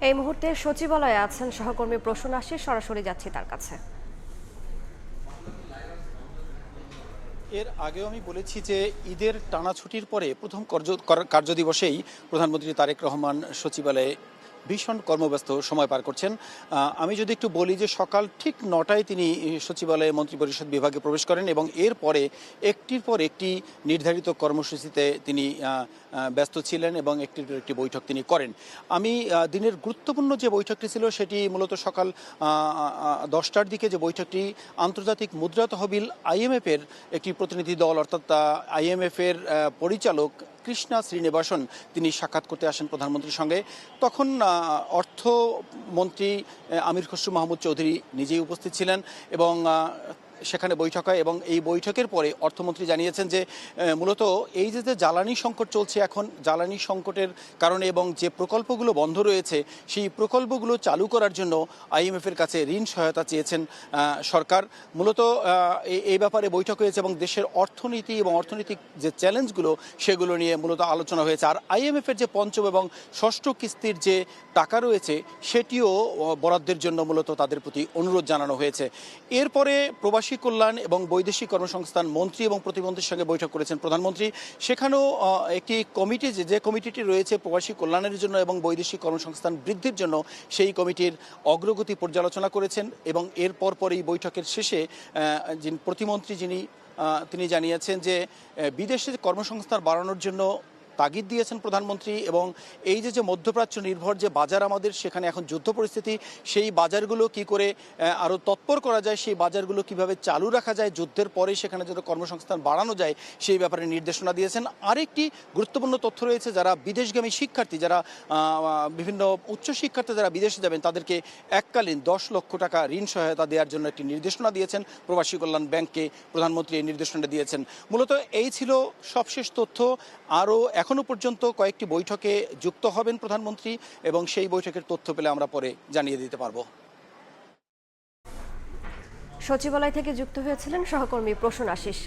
এই মুহূর্তে সচিবালয়ে আছেন সহকর্মী প্রসূন আশিস, সরাসরি যাচ্ছি তার কাছে। এর আগেও আমি বলেছি যে ঈদের টানা ছুটির পরে প্রথম কার্যদিবসেই প্রধানমন্ত্রী তারেক রহমান সচিবালয়ে ভীষণ কর্মব্যস্ত সময় পার করছেন। আমি যদি একটু বলি যে সকাল ঠিক 9টায় তিনি সচিবালয়ে মন্ত্রিপরিষদ বিভাগে প্রবেশ করেন এবং এরপরে একটির পর একটি নির্ধারিত কর্মসূচিতে তিনি ব্যস্ত ছিলেন এবং একটির পর একটি বৈঠক তিনি করেন। আমি দিনের গুরুত্বপূর্ণ যে বৈঠকটি ছিল সেটি মূলত সকাল 10টার দিকে যে বৈঠকটি আন্তর্জাতিক মুদ্রা তহবিল IMF-এর একটি প্রতিনিধি দল অর্থাৎ IMF-এর পরিচালক কৃষ্ণা শ্রীনিবাসন তিনি সাক্ষাৎ করতে আসেন প্রধানমন্ত্রীর সঙ্গে। তখন অর্থমন্ত্রী আমির খসরু মাহমুদ চৌধুরী নিজেই উপস্থিত ছিলেন এবং সেখানে বৈঠক হয় এবং এই বৈঠকের পরে অর্থমন্ত্রী জানিয়েছেন যে মূলত এই যে জ্বালানি সংকট চলছে এখন, জ্বালানি সংকটের কারণে এবং যে প্রকল্পগুলো বন্ধ রয়েছে সেই প্রকল্পগুলো চালু করার জন্য IMF-এর কাছে ঋণ সহায়তা চেয়েছেন সরকার। মূলত এই ব্যাপারে বৈঠক হয়েছে এবং দেশের অর্থনীতি এবং অর্থনৈতিক যে চ্যালেঞ্জগুলো সেগুলো নিয়ে মূলত আলোচনা হয়েছে। আর IMF-এর যে পঞ্চম এবং ষষ্ঠ কিস্তির যে টাকা রয়েছে সেটিও বরাদ্দের জন্য মূলত তাদের প্রতি অনুরোধ জানানো হয়েছে। এরপরে প্রবাসী কল্যাণ এবং বৈদেশিক কর্মসংস্থান মন্ত্রী এবং প্রতিমন্ত্রীর সঙ্গে বৈঠক করেছেন প্রধানমন্ত্রী। সেখানেও একটি কমিটি যে কমিটিটি রয়েছে প্রবাসী কল্যাণের জন্য এবং বৈদেশিক কর্মসংস্থান বৃদ্ধির জন্য সেই কমিটির অগ্রগতি পর্যালোচনা করেছেন এবং এরপর এই বৈঠকের শেষে প্রতিমন্ত্রী তিনি জানিয়েছেন যে বিদেশে কর্মসংস্থান বাড়ানোর জন্য তাগিদ দিয়েছেন প্রধানমন্ত্রী এবং এই যে মধ্যপ্রাচ্য নির্ভর যে বাজার আমাদের, সেখানে এখন যুদ্ধ পরিস্থিতি, সেই বাজারগুলো কি করে আরও তৎপর করা যায়, সেই বাজারগুলো কিভাবে চালু রাখা যায় যুদ্ধের পরে, সেখানে যাতে কর্মসংস্থান বাড়ানো যায় সেই ব্যাপারে নির্দেশনা দিয়েছেন। আরেকটি গুরুত্বপূর্ণ তথ্য রয়েছে, যারা বিদেশগামী শিক্ষার্থী, যারা বিভিন্ন উচ্চশিক্ষার্থী যারা বিদেশে যাবেন তাদেরকে এককালীন 10 লক্ষ টাকা ঋণ সহায়তা দেওয়ার জন্য একটি নির্দেশনা দিয়েছেন প্রবাসী কল্যাণ ব্যাংককে। প্রধানমন্ত্রী এই নির্দেশনা দিয়েছেন। মূলত এই ছিল সবশেষ তথ্য। আরও এখনো পর্যন্ত কয়েকটি বৈঠকে যুক্ত হবেন প্রধানমন্ত্রী এবং সেই বৈঠকের তথ্য পেলে আমরা পরে জানিয়ে দিতে পারবো। সচিবালয় থেকে যুক্ত হয়েছিলেন সহকর্মী প্রসূন আশিস।